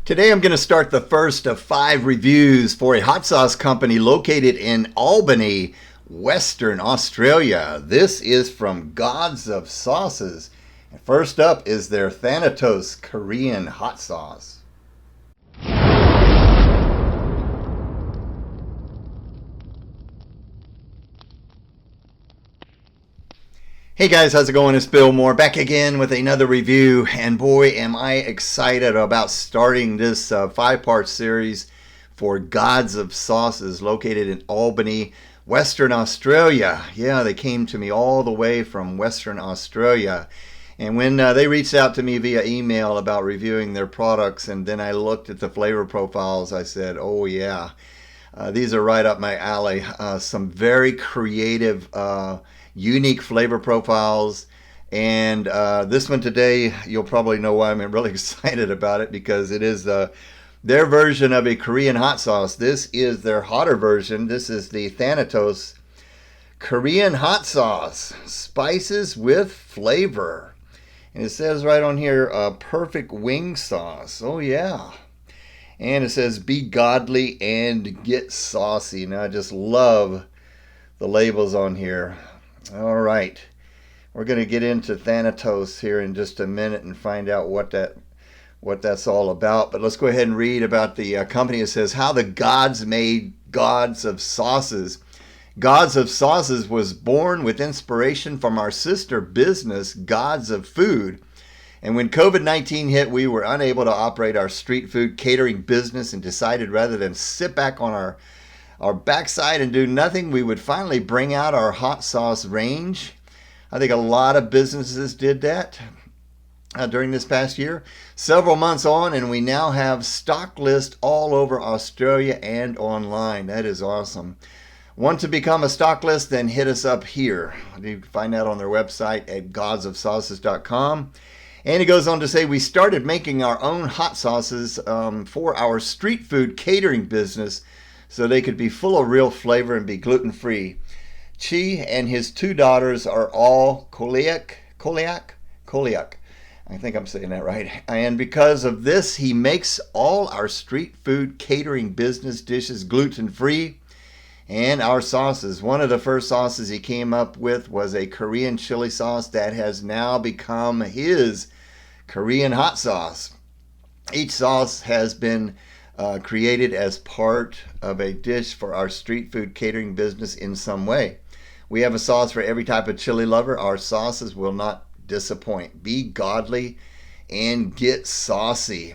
Today I'm going to start the first of 5 reviews for a hot sauce company located in Albany, Western Australia. This is from Gods of Sauces. And first up is their Thanatos Korean hot sauce. Hey guys, how's it going? It's Bill Moore back again with another review, and boy am I excited about starting this 5-part series for Gods of Sauces located in Albany, Western Australia. Yeah, they came to me all the way from Western Australia, and when they reached out to me via email about reviewing their products, and then I looked at the flavor profiles, I said, oh yeah, these are right up my alley. Some very creative unique flavor profiles, and this one today, you'll probably know why I'm really excited about it, because it is their version of a Korean hot sauce. This is their hotter version. This is the Thanatos Korean hot sauce, spices with flavor, and it says right on here, perfect wing sauce. Oh yeah. And it says be godly and get saucy. Now I just love the labels on here. All right, we're going to get into Thanatos here in just a minute and find out what that's all about. But let's go ahead and read about the company. It says, how the gods made Gods of Sauces. Gods of Sauces was born with inspiration from our sister business, Gods of Food. And when COVID-19 hit, we were unable to operate our street food catering business and decided rather than sit back on our backside and do nothing, we would finally bring out our hot sauce range. I think a lot of businesses did that during this past year. Several months on, and we now have stock list all over Australia and online. That is awesome. Want to become a stock list? Then hit us up here. You can find that on their website at godsofsauces.com. And it goes on to say, we started making our own hot sauces for our street food catering business, so they could be full of real flavor and be gluten-free. Chi and his 2 daughters are all celiac. I think I'm saying that right. And because of this, he makes all our street food catering business dishes gluten-free. And our sauces, one of the first sauces he came up with was a Korean chili sauce that has now become his Korean hot sauce. Each sauce has been created as part of a dish for our street food catering business in some way. We have a sauce for every type of chili lover. Our sauces will not disappoint. Be godly and get saucy.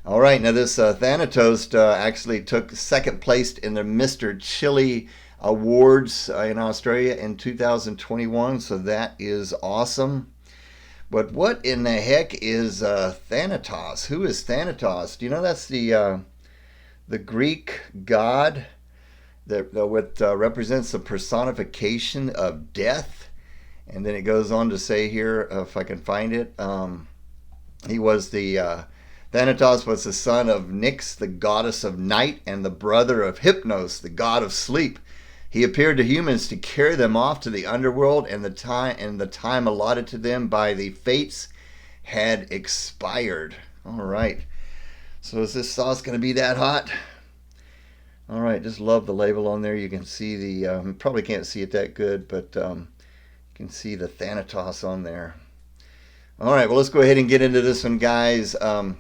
All right, now this Thanatos actually took second place in the Mr. Chili Awards in Australia in 2021, so that is awesome. But what in the heck is Thanatos? Who is Thanatos? Do you know that's the Greek god that represents the personification of death? And then it goes on to say here, if I can find it, he was Thanatos was the son of Nyx, the goddess of night, and the brother of Hypnos, the god of sleep. He appeared to humans to carry them off to the underworld, and the time allotted to them by the fates had expired. All right. So is this sauce going to be that hot? All right, just love the label on there. You can see the, probably can't see it that good, but you can see the Thanatos on there. All right, well, let's go ahead and get into this one, guys. I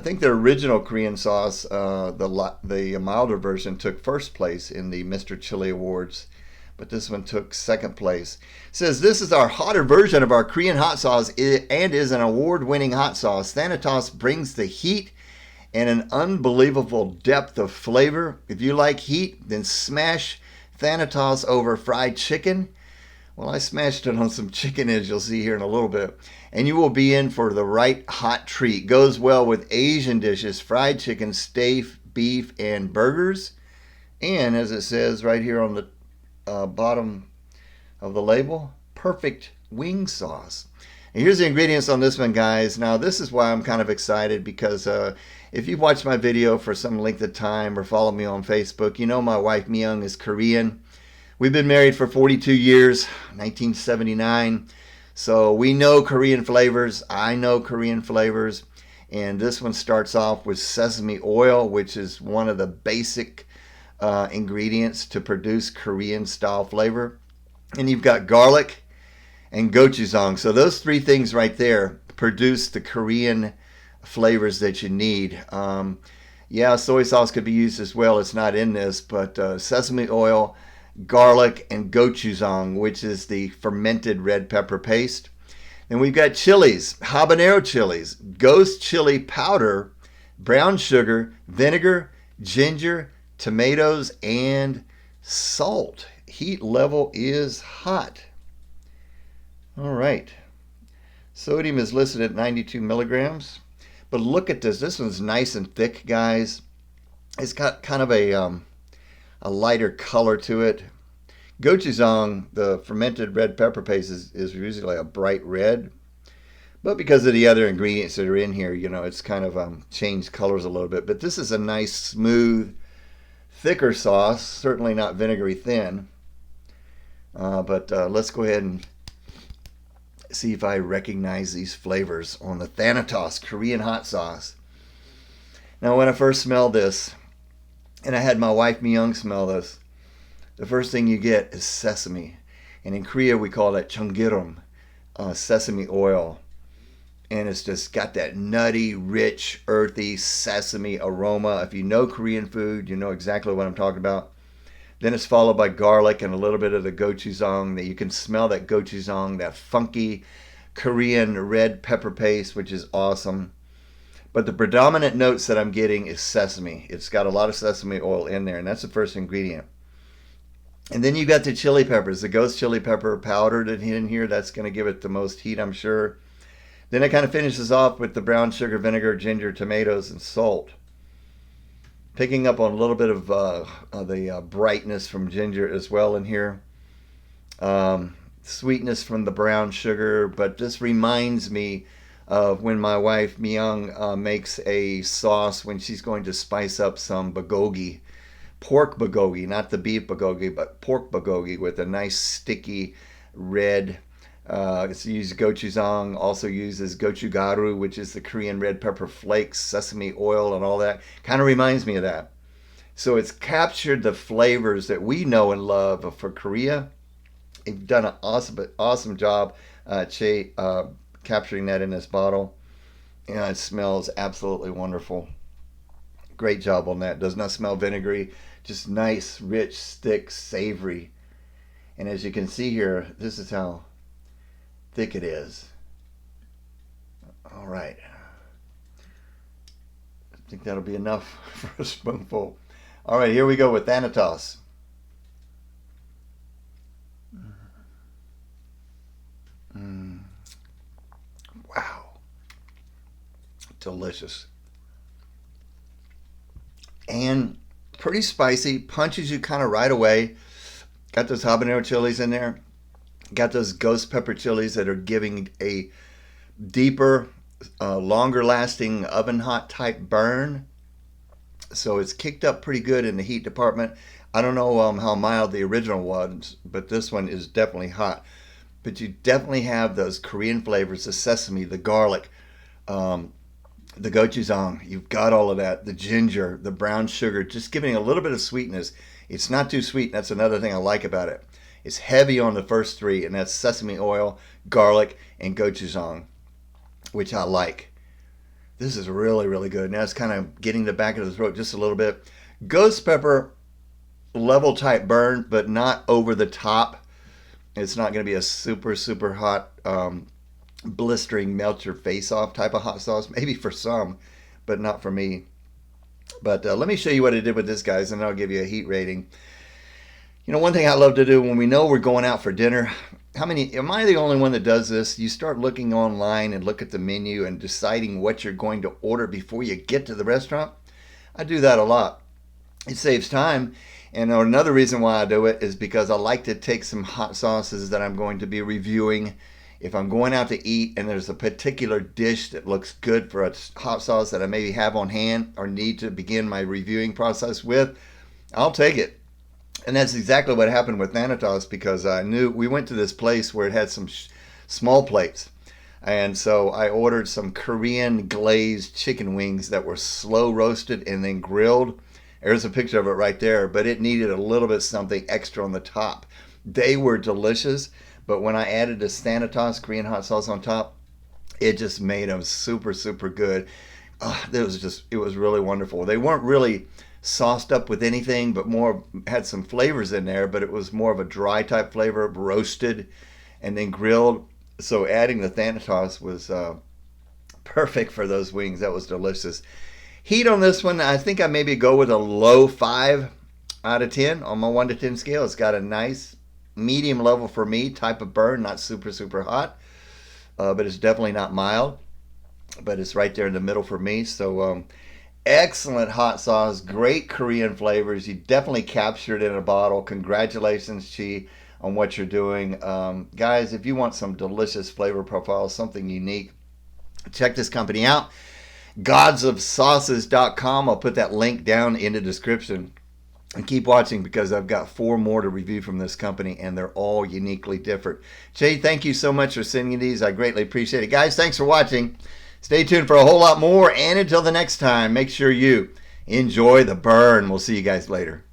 think the original Korean sauce, the milder version, took first place in the Mr. Chili Awards, but this one took second place. It says, this is our hotter version of our Korean hot sauce and is an award-winning hot sauce. Thanatos brings the heat and an unbelievable depth of flavor. If you like heat, then smash Thanatos over fried chicken. Well, I smashed it on some chicken, as you'll see here in a little bit, and you will be in for the right hot treat. Goes well with Asian dishes, fried chicken, steak, beef, and burgers. And as it says right here on the bottom of the label, perfect wing sauce. And here's the ingredients on this one, guys. Now, this is why I'm kind of excited, because if you've watched my video for some length of time or follow me on Facebook, you know my wife Myung is Korean. We've been married for 42 years, 1979. So we know Korean flavors. I know Korean flavors. And this one starts off with sesame oil, which is one of the basic ingredients to produce Korean style flavor. And you've got garlic and gochujang. So those three things right there produce the Korean flavors that you need. Yeah, soy sauce could be used as well. It's not in this, but sesame oil, garlic, and gochujang, which is the fermented red pepper paste. And we've got chilies, habanero chilies, ghost chili powder, brown sugar, vinegar, ginger, tomatoes, and salt. Heat level is hot. All right. Sodium is listed at 92 milligrams. But look at this. This one's nice and thick, guys. It's got kind of a lighter color to it. Gochujang, the fermented red pepper paste, is usually a bright red. But because of the other ingredients that are in here, you know, it's kind of changed colors a little bit. But this is a nice, smooth, thicker sauce. Certainly not vinegary thin. But let's go ahead and see if I recognize these flavors on the Thanatos Korean hot sauce. Now, when I first smelled this, and I had my wife Myung smell this, the first thing you get is sesame. And in Korea, we call that chamgirum, sesame oil. And it's just got that nutty, rich, earthy sesame aroma. If you know Korean food, you know exactly what I'm talking about. Then it's followed by garlic and a little bit of the gochujang. That you can smell that gochujang, that funky Korean red pepper paste, which is awesome. But the predominant notes that I'm getting is sesame. It's got a lot of sesame oil in there, and that's the first ingredient. And then you got the chili peppers, the ghost chili pepper powdered in here. That's going to give it the most heat, I'm sure. Then it kind of finishes off with the brown sugar, vinegar, ginger, tomatoes, and salt. Picking up on a little bit of the brightness from ginger as well in here. Sweetness from the brown sugar, but this reminds me of when my wife Myung makes a sauce when she's going to spice up some bulgogi. Pork bulgogi, not the beef bulgogi, but pork bulgogi with a nice sticky red. It's used gochujang, also uses gochugaru, which is the Korean red pepper flakes, sesame oil, and all that. Kind of reminds me of that. So it's captured the flavors that we know and love for Korea. You've done an awesome job, capturing that in this bottle. And it smells absolutely wonderful. Great job on that. Does not smell vinegary. Just nice, rich, thick, savory. And as you can see here, this is how thick it is. All right. I think that'll be enough for a spoonful. All right, here we go with Thanatos. Wow. Delicious. And pretty spicy. Punches you kind of right away. Got those habanero chilies in there. Got those ghost pepper chilies that are giving a deeper, longer lasting oven hot type burn. So it's kicked up pretty good in the heat department. I don't know how mild the original was, but this one is definitely hot. But you definitely have those Korean flavors, the sesame, the garlic, the gochujang. You've got all of that, the ginger, the brown sugar, just giving a little bit of sweetness. It's not too sweet. That's another thing I like about it. It's heavy on the first three, and that's sesame oil, garlic, and gochujang, which I like. This is really, really good. Now it's kind of getting the back of the throat just a little bit. Ghost pepper, level type burn, but not over the top. It's not going to be a super, super hot, blistering, melt your face off type of hot sauce. Maybe for some, but not for me. But let me show you what I did with this, guys, and I'll give you a heat rating. You know, one thing I love to do when we know we're going out for dinner, am I the only one that does this? You start looking online and look at the menu and deciding what you're going to order before you get to the restaurant. I do that a lot. It saves time. And another reason why I do it is because I like to take some hot sauces that I'm going to be reviewing. If I'm going out to eat and there's a particular dish that looks good for a hot sauce that I maybe have on hand or need to begin my reviewing process with, I'll take it. And that's exactly what happened with Thanatos, because I knew we went to this place where it had some small plates. And so I ordered some Korean glazed chicken wings that were slow roasted and then grilled. There's a picture of it right there, but it needed a little bit something extra on the top. They were delicious, but when I added the Thanatos Korean hot sauce on top, it just made them super, super good. It was really wonderful. They weren't really sauced up with anything, but more had some flavors in there, but it was more of a dry type flavor, roasted and then grilled. So adding the Thanatos was perfect for those wings. That was delicious. Heat on this one, I think I maybe go with a low 5 out of 10 on my 1 to 10 scale. It's got a nice medium level for me type of burn, not super, super hot, but it's definitely not mild, but it's right there in the middle for me. So excellent hot sauce, great Korean flavors. You definitely captured it in a bottle. Congratulations, Chi, on what you're doing. Guys, if you want some delicious flavor profiles, something unique, check this company out. godsofsauces.com. I'll put that link down in the description. And keep watching because I've got 4 more to review from this company, and they're all uniquely different. Jay, thank you so much for sending these. I greatly appreciate it. Guys, thanks for watching. Stay tuned for a whole lot more, and until the next time, make sure you enjoy the burn. We'll see you guys later.